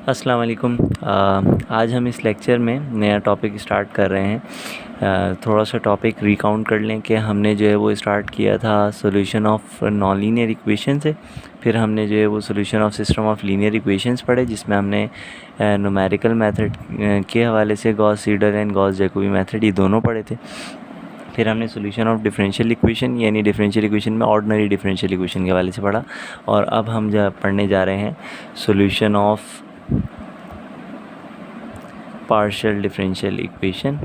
अस्सलाम वालेकुम। आज हम इस लेक्चर में नया टॉपिक स्टार्ट कर रहे हैं। थोड़ा सा टॉपिक रिकाउंट कर लें कि हमने जो है वो स्टार्ट किया था solution of non linear equation से। फिर हमने जो है वो solution of system of linear equations पढ़े, जिसमें हमने न्यूमेरिकल मेथड के हवाले से Gauss Seidel and Gauss Jacobi method, ये दोनों पढ़े थे। फिर हमने सॉल्यूशन ऑफ डिफरेंशियल इक्वेशन यानी डिफरेंशियल इक्वेशन में ऑर्डिनरी डिफरेंशियल इक्वेशन के हवाले से पढ़ा। और अब हम पढ़ने जा रहे हैं solution of partial differential equation.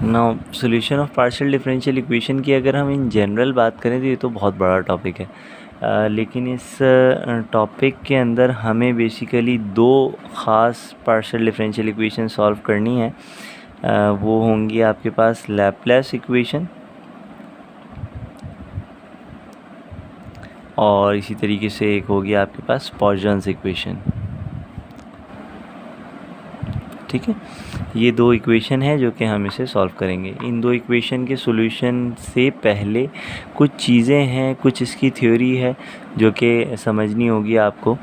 Now solution of partial differential equation की अगर हम इन जनरल बात करें तो ये तो बहुत बड़ा टॉपिक है, लेकिन इस टॉपिक के अंदर हमें बेसिकली दो ख़ास पार्शियल डिफरेंशियल इक्वेशन सॉल्व करनी है। वो होंगी आपके पास लैप्लेस इक्वेशन और इसी तरीके से एक होगी आपके पास पॉइजन्स इक्वेशन। ठीक है, ये दो इक्वेशन है जो कि हम इसे सॉल्व करेंगे। इन दो इक्वेशन के सॉल्यूशन से पहले कुछ चीज़ें हैं, कुछ इसकी थ्योरी है जो कि समझनी होगी आपको।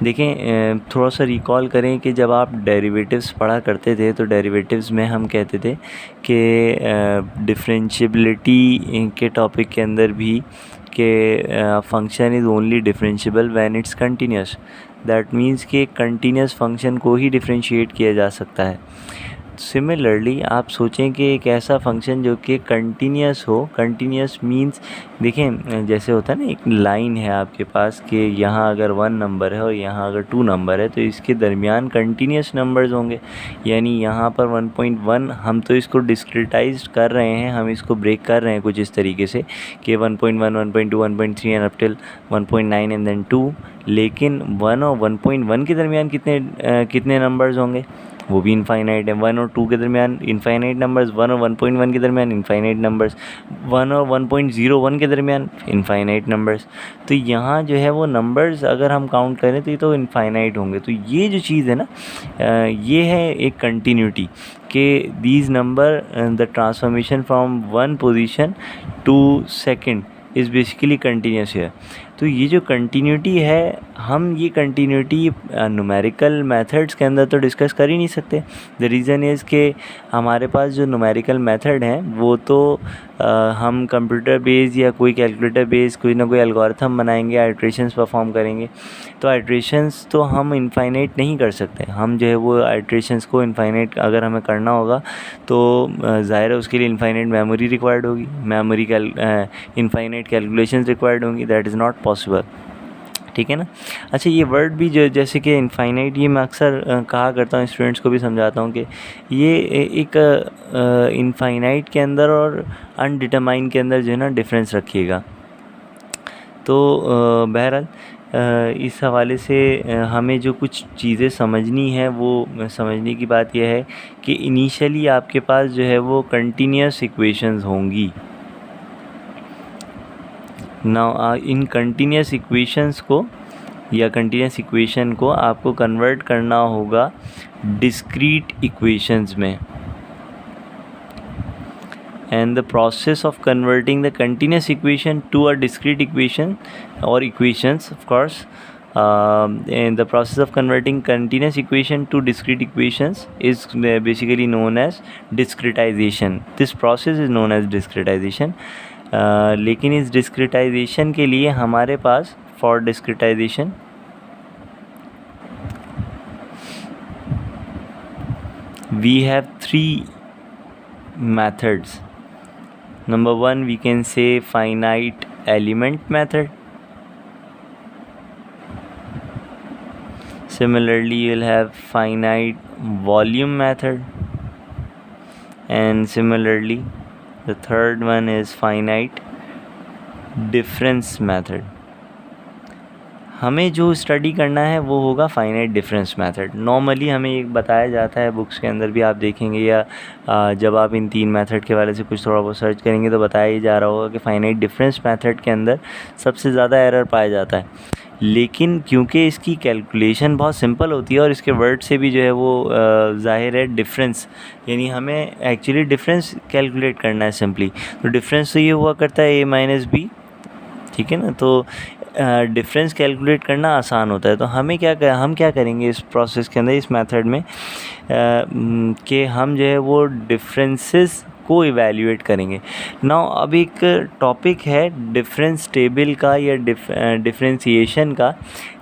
देखें, थोड़ा सा रिकॉल करें कि जब आप डेरिवेटिव्स पढ़ा करते थे तो डेरिवेटिव्स में हम कहते थे कि डिफरेंशियबिलिटी के टॉपिक के अंदर भी कि function is only differentiable when it's continuous. That means कि कंटिन्यूस फंक्शन को ही डिफरेंशिएट किया जा सकता है। सिमिलरली आप सोचें कि एक ऐसा फंक्शन जो कि कंटिन्यूस हो। कंटिन्यूस मींस देखें, जैसे होता है ना, एक लाइन है आपके पास कि यहाँ अगर 1 नंबर है और यहाँ अगर 2 नंबर है तो इसके दरमियान कंटिन्यूस नंबर्स होंगे। यानी यहाँ पर 1.1 हम तो इसको डिस्क्रिटाइज कर रहे हैं, हम इसको ब्रेक कर रहे हैं कुछ इस तरीके से कि 1.1, 1.2, 1.3 and up till 1.9 and then 2। लेकिन 1 और 1.1 के दरमियान कितने नंबर्स होंगे? वो भी इनफाइनाइट है। 1 और 2 के दरमियान इनफाइनाइट नंबर्स, 1 और 1.1 के दरमियान इनफाइनाइट नंबर्स, 1 और 1.01 के दरमियान इनफाइनाइट नंबर्स। तो यहाँ जो है वो नंबर्स अगर हम काउंट करें तो ये तो इनफाइनाइट होंगे। तो ये जो चीज़ है ना, ये है एक कंटिन्यूटी कि these number the transformation from one position to second is basically continuous है। तो ये जो कंटिन्यूटी है, हम ये कंटिन्यूटी न्यूमेरिकल मेथड्स के अंदर तो डिस्कस कर ही नहीं सकते। द रीज़न इज़ कि हमारे पास जो न्यूमेरिकल मेथड हैं वो तो हम कंप्यूटर बेस्ड या कोई कैलकुलेटर बेस्ड कोई ना कोई एल्गोरिथम बनाएंगे, आइट्रेशंस परफॉर्म करेंगे। तो आइट्रेशंस तो हम इनफाइनाइट नहीं कर सकते। हम जो है वो आइट्रेशंस को इनफाइनाइट अगर हमें करना होगा तो ज़ाहिर है उसके लिए इनफाइनाइट मेमोरी रिक्वायर्ड होगी, मेमोरी इनफाइनाइट कैलकुलेशंस रिक्वायर्ड होंगी। That is not possible. ठीक है ना। अच्छा, ये वर्ड भी जो जैसे कि इनफाइनाइट, ये मैं अक्सर कहा करता हूँ, स्टूडेंट्स को भी समझाता हूँ कि ये एक इनफाइनाइट के अंदर और अनडिटरमाइन के अंदर जो है ना डिफरेंस रखिएगा। तो बहरहाल इस हवाले से हमें जो कुछ चीज़ें समझनी है वो समझने की बात यह है कि इनिशियली आपके पास जो है वो कंटिन्यूस इक्वेशंस होंगी। नाउ इन कंटिन्यूस इक्वेशंस को या कंटिन्यूस इक्वेशन को आपको कन्वर्ट करना होगा डिस्क्रीट इक्वेशंस में। And the process of converting the continuous equation to a discrete equation or equations, of course, and the process of converting continuous equation to discrete equations is basically known as discretization. This process is known as discretization. लेकिन इस discretization के लिए हमारे पास for discretization we have 3 methods. Number 1, we can say finite element method. Similarly, you'll have finite volume method, and similarly the third one is finite difference method. हमें जो study करना है वो होगा फाइनाइट डिफरेंस मेथड। नॉर्मली हमें एक बताया जाता है, बुक्स के अंदर भी आप देखेंगे या जब आप इन 3 मेथड के बारे से कुछ थोड़ा बहुत सर्च करेंगे तो बताया ही जा रहा होगा कि फाइनाइट डिफरेंस मेथड के अंदर सबसे ज़्यादा एरर पाया जाता है। लेकिन क्योंकि इसकी कैलकुलेशन बहुत सिंपल होती है और इसके वर्ड से भी जो है वो ज़ाहिर है डिफरेंस, यानी हमें एक्चुअली डिफरेंस कैलकुलेट करना है सिंपली। तो डिफरेंस तो ये हुआ करता है a माइनस बी, ठीक है ना। तो डिफरेंस कैलकुलेट करना आसान होता है। तो हम क्या करेंगे इस प्रोसेस के अंदर, इस मेथड में कि हम जो है वो डिफरेंसेस को इवैल्यूएट करेंगे। नाउ अब एक टॉपिक है डिफरेंस टेबल का या डिफरेंशिएशन का,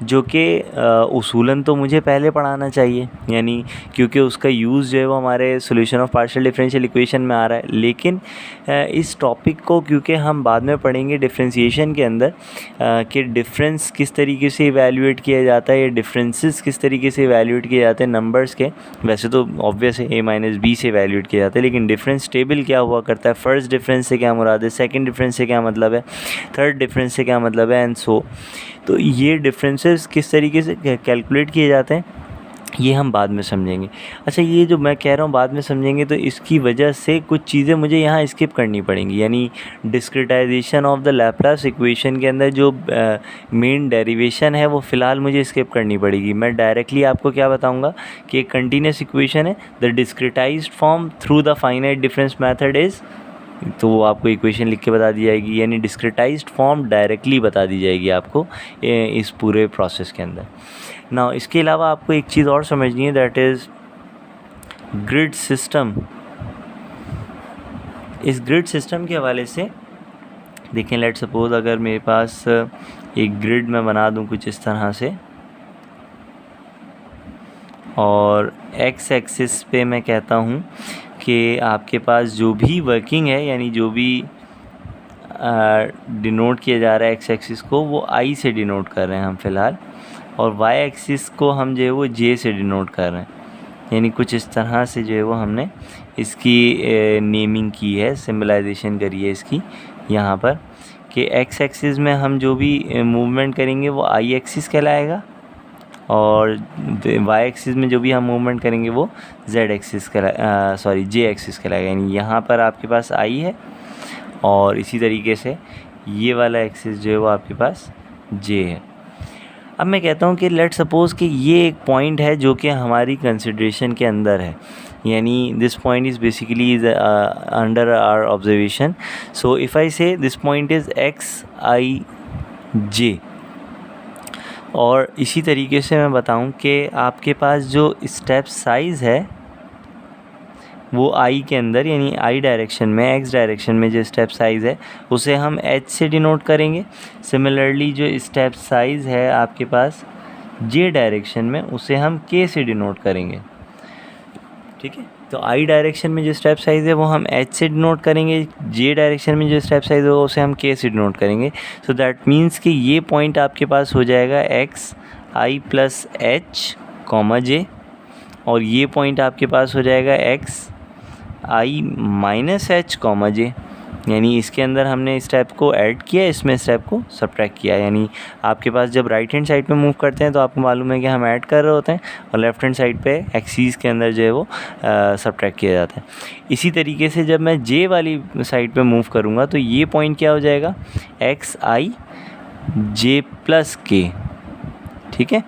जो कि उसूलन तो मुझे पहले पढ़ाना चाहिए, यानी क्योंकि उसका यूज़ जो है वो हमारे solution of partial differential equation में आ रहा है। लेकिन इस टॉपिक को क्योंकि हम बाद में पढ़ेंगे डिफरेंशिएशन के अंदर कि डिफरेंस किस तरीके से इवैल्यूएट किया जाता है या डिफरेंसेस किस तरीके से इवैल्यूएट किए जाते हैं नंबर्स के। वैसे तो ऑब्वियस है a माइनस बी से इवैल्यूएट किया जाता है, लेकिन डिफरेंस टेबल क्या हुआ करता है, फर्स्ट डिफरेंस से क्या मुराद है, सेकंड डिफरेंस से क्या मतलब है, थर्ड डिफरेंस से क्या मतलब है, एंड सो। तो ये डिफरेंसेस किस तरीके से कैलकुलेट किए जाते हैं ये हम बाद में समझेंगे। अच्छा, ये जो मैं कह रहा हूँ बाद में समझेंगे, तो इसकी वजह से कुछ चीज़ें मुझे यहाँ स्किप करनी पड़ेंगी, यानी discretization of the Laplace equation के अंदर जो मेन डेरिवेशन है वो फ़िलहाल मुझे स्किप करनी पड़ेगी। मैं डायरेक्टली आपको क्या बताऊँगा कि एक कंटिन्यूस इक्वेशन है, the discretized form through the finite difference method is, तो वो आपको इक्वेशन लिख के बता दी जाएगी, यानी डिस्क्रिटाइज्ड फॉर्म डायरेक्टली बता दी जाएगी आपको इस पूरे प्रोसेस के अंदर। ना इसके अलावा आपको एक चीज़ और समझनी है, दैट इज़ ग्रिड सिस्टम। इस ग्रिड सिस्टम के हवाले से देखें, लेट सपोज अगर मेरे पास एक ग्रिड मैं बना दूं कुछ इस तरह से, और एक्स एक्सिस पे मैं कहता हूं कि आपके पास जो भी वर्किंग है, यानी जो भी डिनोट किया जा रहा है एक्स एक्सिस को, वो आई से डिनोट कर रहे हैं हम फ़िलहाल, और वाई एक्सिस को हम जो है वो जे से डिनोट कर रहे हैं। यानी कुछ इस तरह से जो है वो हमने इसकी नेमिंग की है, सिंबलाइजेशन करी है इसकी यहाँ पर, कि एक्स एक्सिस में हम जो भी मूवमेंट करेंगे वो आई एक्सिस कहलाएगा, और वाई एक्सिस में जो भी हम मूवमेंट करेंगे वो जेड एक्सिस जे एक्सिस कहलाएगा। यानी यहाँ पर आपके पास आई है, और इसी तरीके से ये वाला एक्सिस जो है वो आपके पास जे है। अब मैं कहता हूँ कि लेट सपोज़ कि ये एक पॉइंट है जो कि हमारी कंसिडरेशन के अंदर है, यानी this point is basically is under our observation. So if I say this point is X I J, और इसी तरीके से मैं बताऊं कि आपके पास जो स्टेप साइज़ है वो आई के अंदर, यानी आई डायरेक्शन में, एक्स डायरेक्शन में जो स्टेप साइज़ है उसे हम एच से डिनोट करेंगे। सिमिलरली जो स्टेप साइज़ है आपके पास जे डायरेक्शन में, उसे हम के से डिनोट करेंगे। ठीक है, तो आई डायरेक्शन में जो स्टेप साइज़ है वो हम एच से डिनोट करेंगे, जे डायरेक्शन में जो स्टेप साइज़ है उसे हम के से डिनोट करेंगे। सो दैट मीन्स कि ये पॉइंट आपके पास हो जाएगा एक्स आई प्लस एच कॉमा जे, और ये पॉइंट आपके पास हो जाएगा एक्स आई माइनस एच कॉमा जे। यानी इसके अंदर हमने स्टेप को ऐड किया, इसमें स्टेप को सब्ट्रैक्ट किया। यानी आपके पास जब राइट हैंड साइड पे मूव करते हैं तो आपको मालूम है कि हम ऐड कर रहे होते हैं, और लेफ्ट हैंड साइड पे एक्सिस के अंदर जो है वो सब्ट्रैक्ट किया जाता है। इसी तरीके से जब मैं जे वाली साइड पे मूव करूँगा तो ये पॉइंट क्या हो जाएगा, एक्स आई जे प्लस के। ठीक है,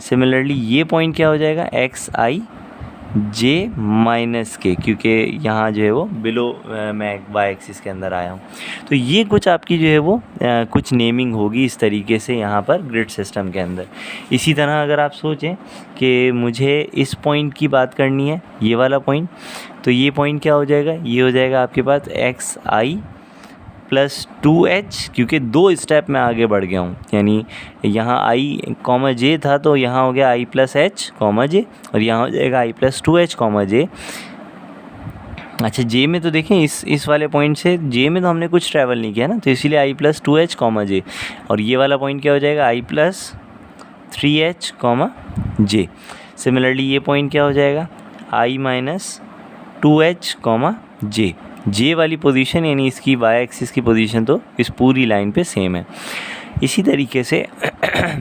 सिमिलरली ये पॉइंट क्या हो जाएगा, एक्स आई जे माइनस के, क्योंकि यहाँ जो है वो बिलो मैं वाई एक्सिस के अंदर आया हूँ। तो ये कुछ आपकी जो है वो कुछ नेमिंग होगी इस तरीके से यहाँ पर ग्रिड सिस्टम के अंदर। इसी तरह अगर आप सोचें कि मुझे इस पॉइंट की बात करनी है, ये वाला पॉइंट, तो ये पॉइंट क्या हो जाएगा, ये हो जाएगा आपके पास एक्स आई प्लस 2h, क्योंकि दो स्टेप में आगे बढ़ गया हूँ। यानी यहाँ आई कॉमा जे था तो यहाँ हो गया आई प्लस एच कॉमा जे, और यहाँ हो जाएगा आई प्लस 2h कॉमा जे। अच्छा, जे में तो देखें इस वाले पॉइंट से जे में तो हमने कुछ ट्रैवल नहीं किया ना, तो इसीलिए आई प्लस 2h कॉमा जे, और ये वाला पॉइंट क्या हो जाएगा, आई प्लस 3h कॉमा जे। सिमिलरली ये पॉइंट क्या हो जाएगा, आई माइनस 2h कॉमा जे। जे वाली पोजीशन यानी इसकी वाई एक्सिस की पोजीशन तो इस पूरी लाइन पे सेम है। इसी तरीके से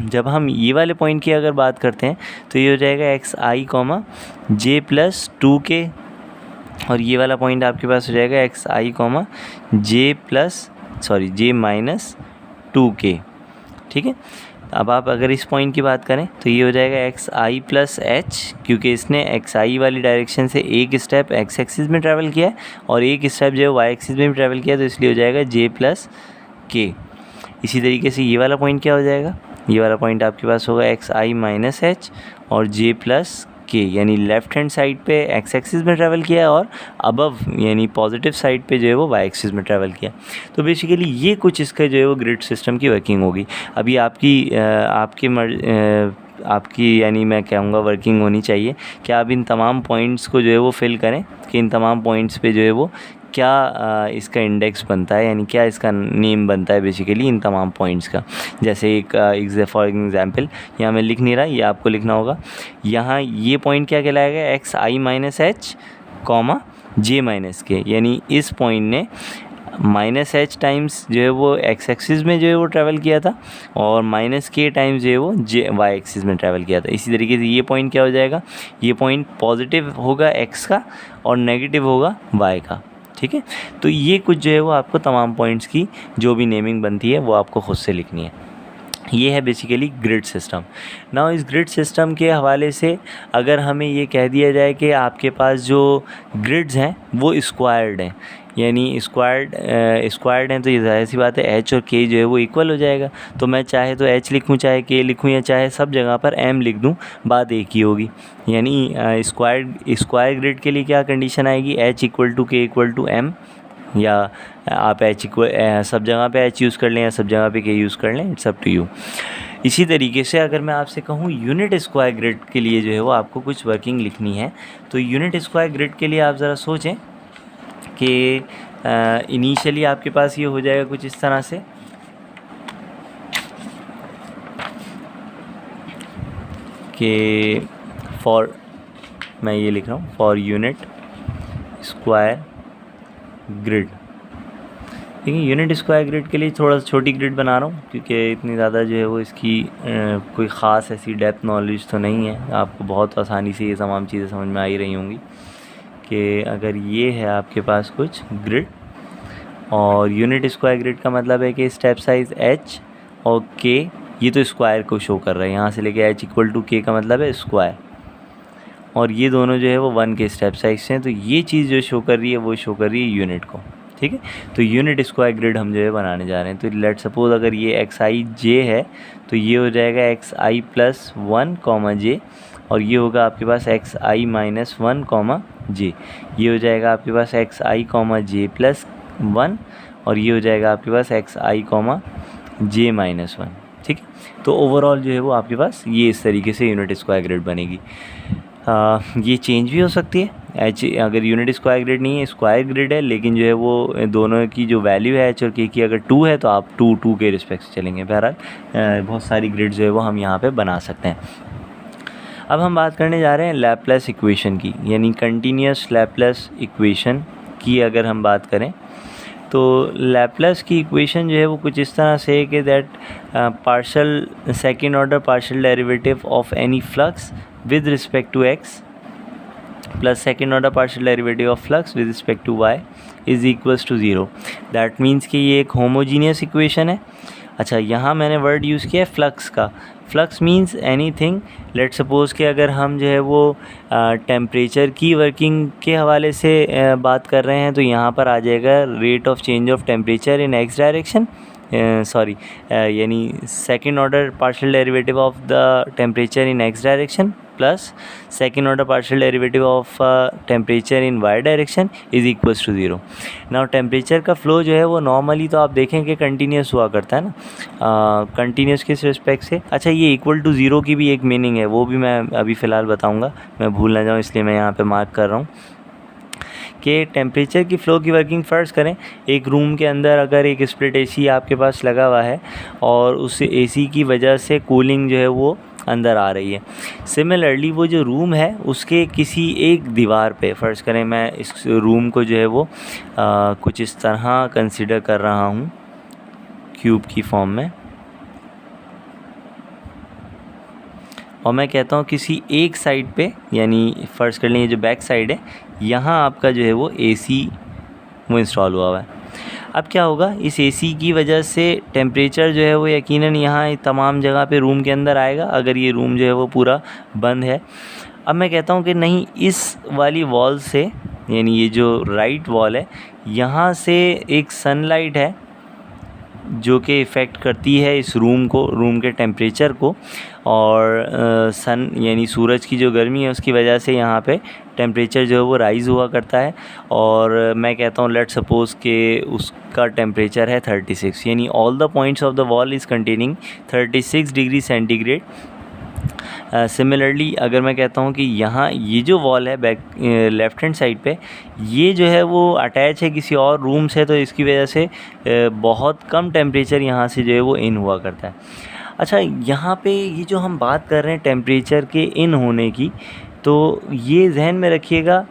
जब हम ये वाले पॉइंट की अगर बात करते हैं तो ये हो जाएगा एक्स आई कॉमा जे प्लस 2k, और ये वाला पॉइंट आपके पास हो जाएगा एक्स आई कॉमा जे माइनस 2k। ठीक है, अब आप अगर इस पॉइंट की बात करें तो ये हो जाएगा एक्स आई प्लस एच, क्योंकि इसने एक्स आई वाली डायरेक्शन से एक स्टेप एक्स एक्सिस में ट्रैवल किया है और एक स्टेप जो है वाई एक्सिस में भी ट्रैवल किया, तो इसलिए हो जाएगा जे प्लस के। इसी तरीके से ये वाला पॉइंट क्या हो जाएगा, ये वाला पॉइंट आपके पास होगा एक्स आई माइनस एच और जे प्लस के, यानी लेफ्ट हैंड साइड पे एक्स एक्सिस में ट्रैवल किया है और अबव यानी पॉजिटिव साइड पे जो है वो वाई एक्सिस में ट्रैवल किया। तो बेसिकली ये कुछ इसका जो है वो ग्रिड सिस्टम की वर्किंग होगी। अभी आपकी यानी मैं कहूँगा वर्किंग होनी चाहिए कि आप इन तमाम पॉइंट्स को जो है वो फिल करें कि इन तमाम पॉइंट्स पे जो है वो क्या इसका इंडेक्स बनता है, यानी क्या इसका नेम बनता है बेसिकली इन तमाम पॉइंट्स का। जैसे एक फॉर एग्जांपल यहाँ मैं लिख नहीं रहा, ये आपको लिखना होगा। यहाँ ये पॉइंट क्या कहलाएगा, एक्स आई माइनस एच कॉमा जे माइनस के, यानी इस पॉइंट ने माइनस एच टाइम्स जो है वो एक्स एक्सिस में जो है वो ट्रैवल किया था और माइनस के टाइम्स जो है वो जे वाई एक्सिस में ट्रैवल किया था। इसी तरीके से ये पॉइंट क्या हो जाएगा, ये पॉइंट पॉजिटिव होगा एक्स का और नेगेटिव होगा वाई का। ठीक है, तो ये कुछ जो है वो आपको तमाम पॉइंट्स की जो भी नेमिंग बनती है वो आपको खुद से लिखनी है। ये है बेसिकली ग्रिड सिस्टम। नाउ इस ग्रिड सिस्टम के हवाले से अगर हमें ये कह दिया जाए कि आपके पास जो ग्रिड्स हैं वो स्क्वायर्ड हैं, यानी स्क्वायर्ड हैं, तो ये ज़ाहिर सी बात है एच और के जो है वो इक्वल हो जाएगा। तो मैं चाहे तो एच लिखूँ, चाहे के लिखूँ, या चाहे सब जगह पर एम लिख दूँ, बात एक ही होगी। यानी स्क्वायर ग्रिड के लिए क्या कंडीशन आएगी, एच इक्वल टू के इक्वल टू एम, या आप एच इक्वल सब जगह पे एच यूज़ कर लें या सब जगह पे के यूज़ कर लें, इट्स अप टू यू। इसी तरीके से अगर मैं आपसे कहूँ यूनिट स्क्वायर ग्रिड के लिए जो है वो आपको कुछ वर्किंग लिखनी है, तो यूनिट स्क्वायर ग्रिड के लिए आप ज़रा सोचें कि इनिशियली आपके पास ये हो जाएगा कुछ इस तरह से कि मैं ये लिख रहा हूँ फॉर यूनिट स्क्वायर ग्रिड। देखिए यूनिट स्क्वायर ग्रिड के लिए थोड़ा छोटी ग्रिड बना रहा हूँ क्योंकि इतनी ज़्यादा जो है वो इसकी कोई ख़ास ऐसी डेप्थ नॉलेज तो नहीं है। आपको बहुत आसानी से ये तमाम चीज़ें समझ में आ ही रही होंगी कि अगर ये है आपके पास कुछ ग्रिड और यूनिट स्क्वायर ग्रिड का मतलब है कि स्टेप साइज़ h और k ये तो स्क्वायर को शो कर रहा है, यहाँ से लेके h इक्वल टू k का मतलब है स्क्वायर, और ये दोनों जो है वो 1 के स्टेप साइज हैं। तो ये चीज़ जो शो कर रही है वो शो कर रही है यूनिट को। ठीक है, तो यूनिट स्क्वायर ग्रिड हम जो है बनाने जा रहे हैं। तो लेट सपोज अगर ये एक्स आई जे है तो ये हो जाएगा एक्स आई प्लस 1 कॉमा जे, और ये होगा आपके पास एक्स आई माइनस 1 कॉमा जे, ये हो जाएगा आपके पास एक्स आई कॉमा जे प्लस 1, और ये हो जाएगा आपके पास एक्स आई कॉमा जे माइनस 1। ठीक है, तो ओवरऑल जो है वो आपके पास ये इस तरीके से यूनिट स्क्वायर ग्रिड बनेगी। ये चेंज भी हो सकती है, एच अगर यूनिट स्क्वायर ग्रिड नहीं है, स्क्वायर ग्रिड है, लेकिन जो है वो दोनों की जो वैल्यू है एच और के की अगर 2 है तो आप 2 के रिस्पेक्ट से चलेंगे। बहरहाल बहुत सारी ग्रिड जो है वो हम यहाँ पे बना सकते हैं। अब हम बात करने जा रहे हैं लैपलेस इक्वेशन की, यानी कंटिन्यूस लैपलेस इक्वेशन की अगर हम बात करें तो लैपलेस की इक्वेशन जो है वो कुछ इस तरह से है कि that partial second order partial derivative of any flux with respect to x plus second order partial derivative of flux with respect to y is equals to 0। that means कि ये एक homogeneous equation है। अच्छा, यहाँ मैंने word use किया है flux का। Flux means anything, late suppose कि अगर हम जो है वो टेम्परेचर की वर्किंग के हवाले से बात कर रहे हैं तो यहाँ पर आ जाएगा rate of change of temperature in X direction, यानी second order partial derivative of the temperature in X direction plus second order partial derivative of temperature in Y direction is equals to 0। Now temperature का flow जो है वो normally तो आप देखें कि continuous हुआ करता है ना, कंटिन्यूस किस रिस्पेक्ट से। अच्छा, ये इक्वल टू 0 की भी एक मीनिंग है, वो भी मैं अभी फ़िलहाल बताऊँगा, मैं भूल ना जाऊँ इसलिए मैं यहाँ पर मार्क कर रहा हूँ कि टेम्परेचर की फ़्लो की वर्किंग फ़र्ज़ करें। एक रूम के अंदर अगर एक स्प्लिट एसी आपके पास लगा हुआ है और उस एसी की वजह से कूलिंग जो है वो अंदर आ रही है। सिमिलरली वो जो रूम है उसके किसी एक दीवार पे, फ़र्ज़ करें मैं इस रूम को जो है वो कुछ इस तरह कंसिडर कर रहा हूँ क्यूब की फॉर्म में, और मैं कहता हूँ किसी एक साइड पे, यानी फ़र्ज़ कर लें ये जो बैक साइड है यहाँ आपका जो है वो एसी वो इंस्टॉल हुआ हुआ है। अब क्या होगा, इस एसी की वजह से टेम्परेचर जो है वो यकीनन यहाँ तमाम जगह पे रूम के अंदर आएगा अगर ये रूम जो है वो पूरा बंद है। अब मैं कहता हूँ कि नहीं, इस वाली वॉल से, यानी ये जो राइट वॉल है यहाँ से एक सनलाइट है जो कि इफ़ेक्ट करती है इस रूम के टेम्परेचर को, और सन यानी सूरज की जो गर्मी है उसकी वजह से यहाँ पे टेम्परेचर जो है वो राइज़ हुआ करता है। और मैं कहता हूँ लेट्स सपोज़ कि उसका टेम्परेचर है 36, यानी all the points of the wall is containing 36 degree centigrade. Similarly अगर मैं कहता हूँ कि यहाँ ये जो वॉल है बैक लेफ़्ट हैंड साइड पे, ये जो है वो अटैच है किसी और रूम से, तो इसकी वजह से बहुत कम टेम्परेचर यहाँ से जो है वो इन हुआ करता है। अच्छा, यहाँ पे ये जो हम बात कर रहे हैं टेम्परेचर के इन होने की, तो ये जहन में रखिएगा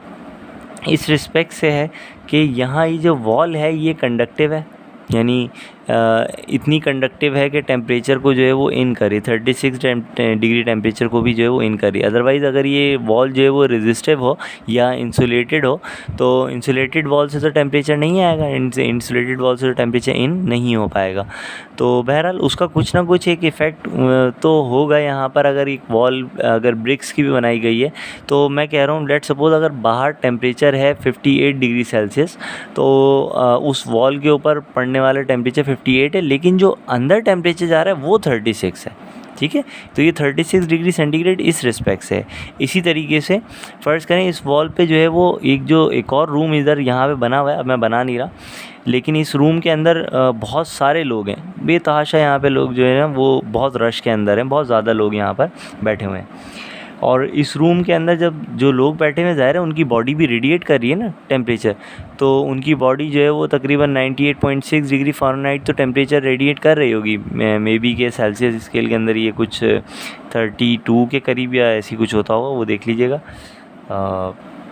इस रिस्पेक्ट से है कि यहाँ ये जो वॉल है ये कंडक्टिव है, यानी इतनी कंडक्टिव है कि टेम्परेचर को जो है वो इन करे, 36 डिग्री टेम्परेचर को भी जो है वो इन करे। अदरवाइज़ अगर ये वॉल जो है वो रेजिस्टिव हो या इंसुलेटेड हो, तो इंसुलेटेड वॉल से तो टेम्परेचर नहीं आएगा, इंसुलेटेड वॉल से तो टेम्परेचर इन नहीं हो पाएगा। तो बहरहाल उसका कुछ ना कुछ एक इफ़ेक्ट तो होगा यहाँ पर। अगर एक वॉल अगर ब्रिक्स की भी बनाई गई है, तो मैं कह रहा हूँ लेट्स सपोज़ अगर बाहर टेम्परेचर है 58 डिग्री सेल्सियस, तो उस वॉल के ऊपर पड़ने वाला टेम्परेचर 58 है, लेकिन जो अंदर टेम्परेचर जा रहा है वो 36 है। ठीक है, तो ये 36 डिग्री सेंटीग्रेड इस रिस्पेक्ट से है। इसी तरीके से फ़र्ज़ करें इस वॉल पे जो है वो एक और रूम इधर यहाँ पे बना हुआ है, अब मैं बना नहीं रहा, लेकिन इस रूम के अंदर बहुत सारे लोग हैं, बेतहाशा यहाँ पे लोग जो है ना वो बहुत रश के अंदर हैं, बहुत ज़्यादा लोग यहाँ पर बैठे हुए हैं। और इस रूम के अंदर जब जो लोग बैठे हुए ज़ाहिर है उनकी बॉडी भी रेडिएट कर रही है ना टेम्परेचर, तो उनकी बॉडी जो है वो तकरीबन 98.6 डिग्री फ़ारेनहाइट तो टेम्परेचर रेडिएट कर रही होगी। मे बी के सेल्सियस स्केल के अंदर ये कुछ 32 के करीब या ऐसी कुछ होता होगा, वो देख लीजिएगा,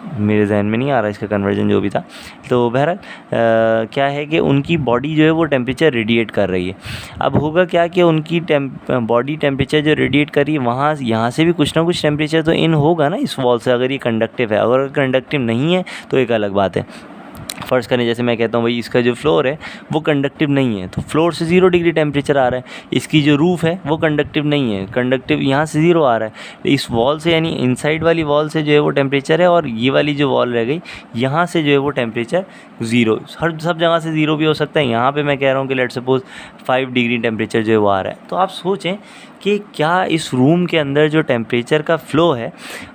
मेरे जहन में नहीं आ रहा इसका कन्वर्जन जो भी था। तो बहरहाल क्या है कि उनकी बॉडी जो है वो टेम्परेचर रेडिएट कर रही है। अब होगा क्या कि उनकी बॉडी टेम्परेचर जो रेडिएट कर रही है वहाँ यहाँ से भी कुछ ना कुछ टेम्परेचर तो इन होगा ना इस वॉल से, अगर ये कंडक्टिव है। अगर कंडक्टिव नहीं है तो एक अलग बात है। फ़र्ज़ करें जैसे मैं कहता हूँ भाई इसका जो फ्लोर है वो कंडक्टिव नहीं है, तो फ्लोर से 0 डिग्री टेम्परेचर आ रहा है। इसकी जो रूफ़ है वो कंडक्टिव नहीं है, कंडक्टिव यहाँ से 0 आ रहा है। इस वॉल से यानी इनसाइड वाली वॉल से जो है वो टेम्परेचर है, और ये वाली जो वॉल रह गई यहाँ से जो है वो टेम्परेचर 0, सब जगह से 0 भी हो सकता है। यहाँ पर मैं कह रहा हूँ कि लेट्स सपोज़ 5 डिग्री टेम्परेचर जो है वो आ रहा है। तो आप सोचें कि क्या इस रूम के अंदर जो टेम्परेचर का फ़्लो है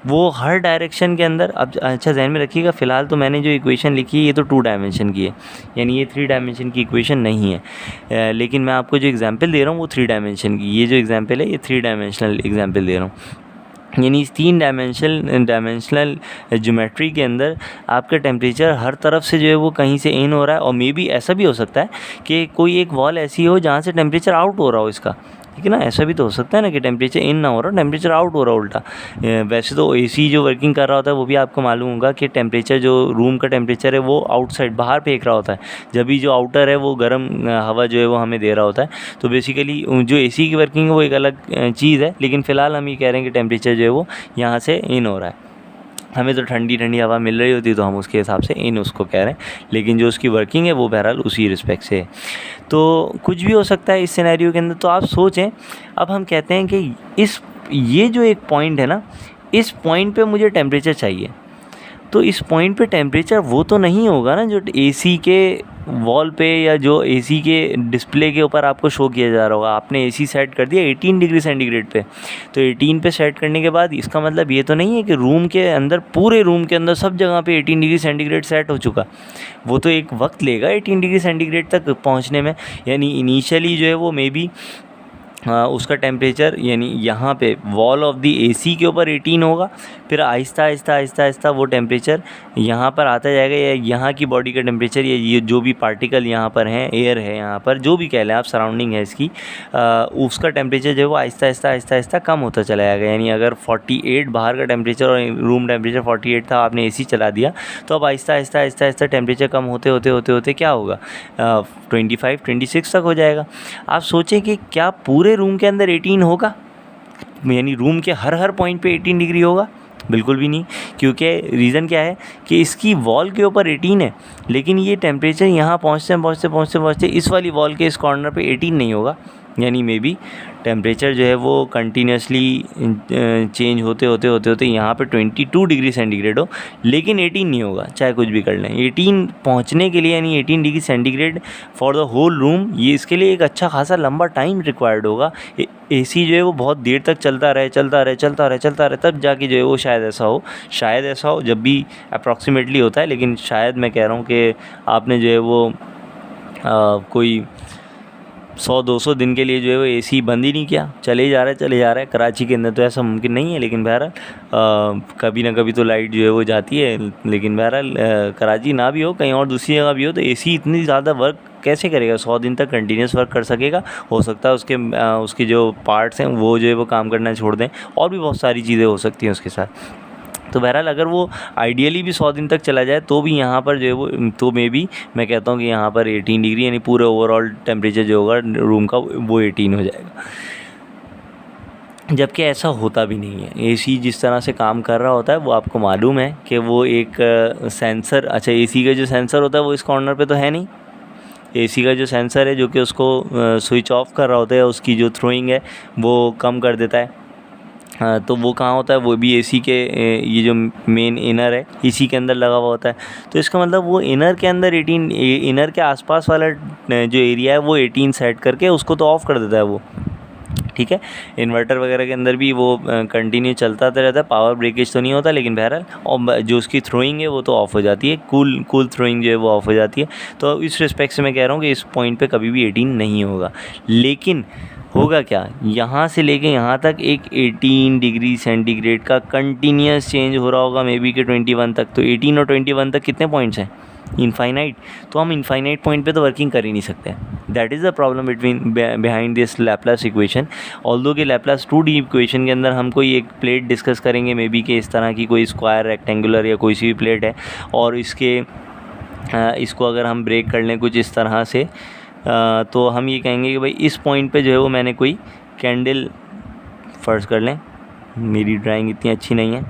वो हर डायरेक्शन के अंदर, अब अच्छा जहन में रखिएगा फ़िलहाल तो मैंने जो इक्वेशन लिखी है ये तो 2 डायमेंशन की है, यानी ये 3 डायमेंशन की इक्वेशन नहीं है। लेकिन मैं आपको जो एग्जांपल दे रहा हूँ वो 3 डायमेंशन की, ये जो एग्जांपल है ये 3 डायमेंशनल एग्जांपल दे रहा हूँ। यानी इस 3 डायमेंशनल ज्योमेट्री के अंदर आपका टेम्परेचर हर तरफ से जो है वो कहीं से इन हो रहा है, और मे बी ऐसा भी हो सकता है कि कोई एक वॉल ऐसी हो जहाँ से टेम्परेचर आउट हो रहा हो इसका, ठीक है ना। ऐसा भी तो हो सकता है ना कि टेम्परेचर इन ना हो रहा, टेम्परेचर आउट हो रहा उल्टा। वैसे तो एसी जो वर्किंग कर रहा होता है वो भी आपको मालूम होगा कि टेम्परेचर जो रूम का टेम्परेचर है वो आउटसाइड बाहर फेंक रहा होता है, जब भी जो आउटर है वो गर्म हवा जो है वो हमें दे रहा होता है। तो बेसिकली जो एसी की वर्किंग है वो एक अलग चीज़ है, लेकिन फ़िलहाल हम ये कह रहे हैं कि टेम्परेचर जो है वो यहाँ से इन हो रहा है। हमें तो ठंडी ठंडी हवा मिल रही होती है तो हम उसके हिसाब से इन उसको कह रहे हैं, लेकिन जो उसकी वर्किंग है वो बहरहाल उसी रिस्पेक्ट से है। तो कुछ भी हो सकता है इस सिनेरियो के अंदर। तो आप सोचें, अब हम कहते हैं कि ये जो एक पॉइंट है ना, इस पॉइंट पे मुझे टेम्परेचर चाहिए, तो इस पॉइंट पे टेम्परेचर वो तो नहीं होगा ना जो एसी के वॉल पे या जो एसी के डिस्प्ले के ऊपर आपको शो किया जा रहा होगा। आपने एसी सेट कर दिया 18 डिग्री सेंटीग्रेड पे, तो 18 पे सेट करने के बाद इसका मतलब ये तो नहीं है कि रूम के अंदर, पूरे रूम के अंदर सब जगह पे 18 डिग्री सेंटीग्रेड सेट हो चुका। वो तो एक वक्त लेगा 18 डिग्री सेंटीग्रेड तक पहुँचने में। यानी इनिशियली जो है वो मे बी उसका टेम्परेचर यानी यहाँ पे वॉल ऑफ द एसी के ऊपर 18 होगा, फिर आहिस्ता आहिस्ता आहिस्ता आहिस्ता वो टेम्परेचर यहाँ पर आता जाएगा, या यहाँ की बॉडी का टेम्परेचर या ये जो भी पार्टिकल यहाँ पर हैं, एयर है यहाँ पर, जो भी कह लें आप, सराउंडिंग है इसकी, उसका टेम्परेचर जो है वो आहिस्ता आहिस्ता आहिस्ता आहिस्ता कम होता चला जाएगा। यानी अगर 48 बाहर का टेम्परेचर और रूम टेम्परेचर 48 था, आपने एसी चला दिया, तो अब आहिस्ता आहिस्ता आहिस्ता आहिस्ता टेम्परेचर कम होते होते होते होते क्या होगा, 25-26 तक हो जाएगा। आप सोचें कि क्या पूरे रूम के अंदर 18 होगा, यानी रूम के हर पॉइंट पे 18 डिग्री होगा? बिल्कुल भी नहीं, क्योंकि रीज़न क्या है कि इसकी वॉल के ऊपर 18 है, लेकिन ये टेम्परेचर यहाँ पहुँचते पहुँचते इस वाली वॉल के इस कॉर्नर पे 18 नहीं होगा, यानी मे बी टेम्परेचर जो है वो कंटिन्यूसली चेंज होते यहाँ पे 22 डिग्री सेंटीग्रेड हो, लेकिन 18 नहीं होगा, चाहे कुछ भी कर लें। 18 पहुँचने के लिए, यानी 18 degree centigrade for the whole room, ये इसके लिए एक अच्छा खासा लंबा टाइम रिक्वायर्ड होगा। एसी जो है वो बहुत देर तक चलता रहे, तब जाके जो है वो शायद ऐसा हो, जब भी अप्रॉक्सीमेटली होता है। लेकिन शायद मैं कह रहा हूँ कि आपने जो है वो कोई 100-200 दिन के लिए जो है वो एसी बंद ही नहीं किया, चले जा रहा है। कराची के अंदर तो ऐसा मुमकिन नहीं है, लेकिन बहरहाल कभी ना कभी तो लाइट जो है वो जाती है। लेकिन बहरहाल कराची ना भी हो, कहीं और दूसरी जगह भी हो, तो एसी इतनी ज़्यादा वर्क कैसे करेगा? 100 दिन तक कंटिन्यूस वर्क कर सकेगा? हो सकता है उसके जो पार्ट्स हैं वो जो है वो काम करना छोड़ दें, और भी बहुत सारी चीज़ें हो सकती हैं उसके साथ। तो बहरहाल अगर वो आइडियली भी 100 दिन तक चला जाए तो भी यहाँ पर जो है वो, तो मे बी मैं कहता हूँ कि यहाँ पर 18 डिग्री, यानी पूरे ओवरऑल टेम्परेचर जो होगा रूम का वो 18 हो जाएगा। जबकि ऐसा होता भी नहीं है। एसी जिस तरह से काम कर रहा होता है वो आपको मालूम है कि वो एक सेंसर, अच्छा एसी का जो सेंसर होता है वो इस कॉर्नर पे तो है नहीं। एसी का जो सेंसर है जो कि उसको स्विच ऑफ कर रहा होता है, उसकी जो थ्रोइंग है वो कम कर देता है। तो वो कहाँ होता है? वो भी एसी के ये जो मेन इनर है इसी के अंदर लगा हुआ होता है। तो इसका मतलब वो इनर के अंदर 18, इनर के आसपास वाला जो एरिया है वो 18 सेट करके उसको तो ऑफ़ कर देता है वो, ठीक है। इन्वर्टर वगैरह के अंदर भी वो कंटिन्यू चलता रहता है, पावर ब्रेकेज तो नहीं होता, लेकिन बहरहाल और जो उसकी थ्रोइंग है वो तो ऑफ़ हो जाती है, कूल थ्रोइंग जो है वो ऑफ़ हो जाती है। तो इस रिस्पेक्ट से मैं कह रहा हूँ कि इस पॉइंट पे कभी भी 18 नहीं होगा। लेकिन होगा क्या? यहाँ से लेके यहाँ तक एक 18 डिग्री सेंटीग्रेड का कंटिन्यूस चेंज हो रहा होगा, मे बी के 21 तक। तो 18 और 21 तक कितने पॉइंट्स हैं? इनफाइनाइट। तो हम इनफाइनाइट पॉइंट पे तो वर्किंग कर ही नहीं सकते। That is the problem behind this Laplace equation. Although कि लैपलास 2D इक्वेशन के अंदर हम कोई एक प्लेट डिस्कस करेंगे, मे बी कि इस तरह की कोई स्क्वायर, रेक्टेंगुलर या कोई सी भी प्लेट है, और इसको अगर हम ब्रेक कर लें कुछ इस तरह से, तो हम ये कहेंगे कि भाई इस पॉइंट पे जो है वो मैंने कोई कैंडल, फ़र्ज़ कर लें, मेरी ड्राइंग इतनी अच्छी नहीं है,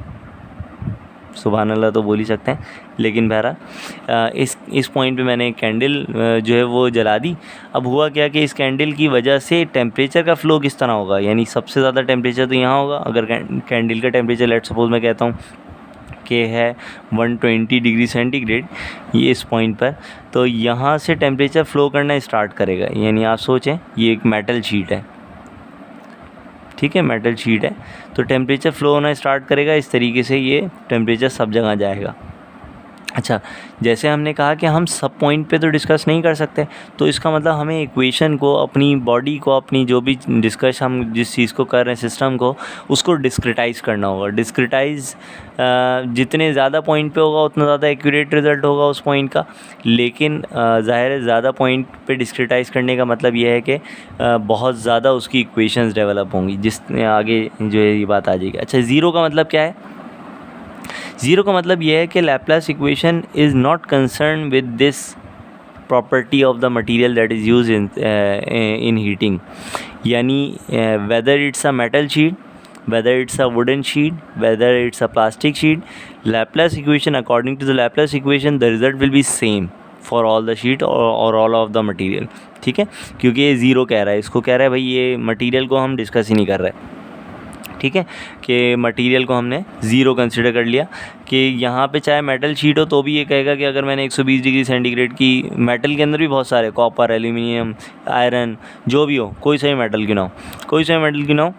सुभान अल्लाह तो बोल ही सकते हैं, लेकिन बहरहाल इस पॉइंट पे मैंने कैंडल जो है वो जला दी। अब हुआ क्या कि इस कैंडल की वजह से टेम्परेचर का फ़्लो किस तरह होगा? यानी सबसे ज़्यादा टेम्परेचर तो यहाँ होगा। अगर कैंडल का टेम्परेचर लेट्स सपोज़ मैं कहता हूँ कि है 120 डिग्री सेंटीग्रेड ये इस पॉइंट पर, तो यहाँ से टेम्परेचर फ़्लो करना स्टार्ट करेगा। यानी आप सोचें ये एक मेटल शीट है, ठीक है, मेटल शीट है, तो टेम्परेचर फ़्लो होना स्टार्ट करेगा। इस तरीके से ये टेम्परेचर सब जगह जाएगा। अच्छा, जैसे हमने कहा कि हम सब पॉइंट पे तो डिस्कस नहीं कर सकते, तो इसका मतलब हमें इक्वेशन को, अपनी बॉडी को, अपनी जो भी डिस्कस हम जिस चीज़ को कर रहे हैं, सिस्टम को, उसको डिस्क्रिटाइज़ करना होगा। डिस्क्रिटाइज़ जितने ज़्यादा पॉइंट पे होगा उतना ज़्यादा एक्यूरेट रिज़ल्ट होगा उस पॉइंट का। लेकिन ज़ाहिर है ज़्यादा पॉइंट पे डिस्क्रिटाइज़ करने का मतलब ये है कि बहुत ज़्यादा उसकी इक्वेशंस डेवलप होंगी, जिसमें आगे जो है ये बात आ जाएगी। अच्छा, ज़ीरो का मतलब क्या है? ज़ीरो का मतलब यह है कि Laplace equation is not concern with this property of the material that is use in heating. यानी whether it's a metal sheet, whether it's a wooden sheet, whether it's a plastic sheet, Laplace equation, according to the Laplace equation, the result will be same for all the sheet or all of the material, ठीक है। क्योंकि ये zero कह रहा है, इसको कह रहा है भाई ये मटेरियल को हम डिस्कस ही नहीं कर रहे, ठीक है, कि मटेरियल को हमने ज़ीरो कंसिडर कर लिया। कि यहाँ पे चाहे मेटल शीट हो तो भी ये कहेगा कि अगर मैंने 120 डिग्री सेंटीग्रेड की, मेटल के अंदर भी बहुत सारे, कॉपर, एल्यूमिनियम, आयरन, जो भी हो, कोई सा भी मेटल क्यों ना हो,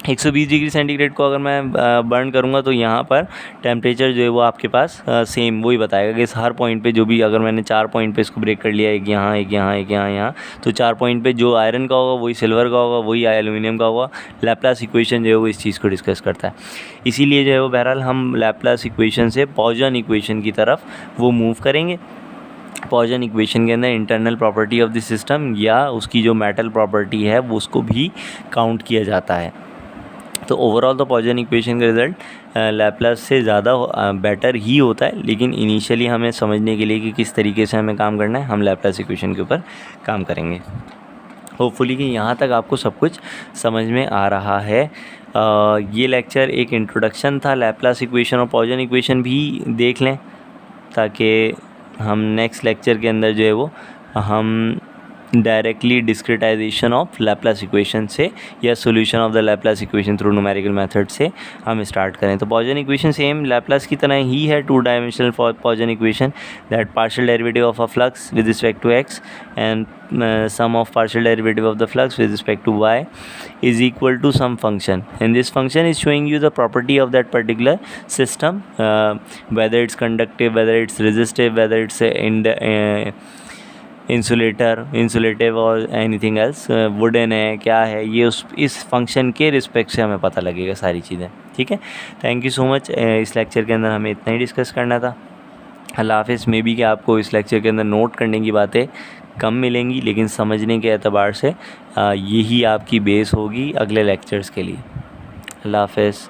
120 डिग्री सेंटीग्रेड को अगर मैं बर्न करूँगा तो यहाँ पर टेम्परेचर जो है वो आपके पास सेम वही बताएगा कि इस हर पॉइंट पे जो भी, अगर मैंने 4 पॉइंट पे इसको ब्रेक कर लिया, एक यहाँ, एक यहाँ, एक यहाँ, तो 4 पॉइंट पे जो आयरन का होगा वही सिल्वर का होगा, वही एल्यूमिनियम का होगा। लैपलास इक्वेशन जो है वो इस चीज़ को डिस्कस करता है। इसीलिए जो है वो बहरहाल हम लैपलास इक्वेशन से पॉइजन इक्वेशन की तरफ वो मूव करेंगे। पॉइजन इक्वेशन के अंदर internal property of the system या उसकी जो मेटल प्रॉपर्टी है वो उसको भी काउंट किया जाता है। तो ओवरऑल तो पॉइजन इक्वेशन का रिज़ल्ट लैपलास से ज़्यादा बेटर ही होता है, लेकिन इनिशियली हमें समझने के लिए कि किस तरीके से हमें काम करना है, हम लैपलास इक्वेशन के ऊपर काम करेंगे। होपफुली कि यहाँ तक आपको सब कुछ समझ में आ रहा है। ये लेक्चर एक इंट्रोडक्शन था, लैपलास इक्वेशन और पॉइजन इक्वेशन भी देख लें ताकि हम नेक्स्ट लेक्चर के अंदर जो है वो हम directly discretization of Laplace equation से या solution of the Laplace equation through numerical method से हम स्टार्ट करें। तो पॉइसन इक्वेशन सेम लैप्लास की तरह ही है, 2 dimensional Poisson equation that partial derivative of a flux with respect to X and sum of partial derivative of the flux with respect to y is equal to some function, and this function is showing you the property of that particular system, whether it's conductive, whether it's resistive, whether it's insulative और anything else, wooden है क्या है, ये इस function के respect से हमें पता लगेगा सारी चीज़ें। ठीक है, थैंक यू सो मच। इस लेक्चर के अंदर हमें इतना ही डिस्कस करना था। अल्लाह हाफ़िज़। मे बी कि आपको इस लेक्चर के अंदर नोट करने की बातें कम मिलेंगी, लेकिन समझने के एतबार से यही आपकी बेस होगी अगले लेक्चर्स के लिए। अल्लाह हाफ़िज़।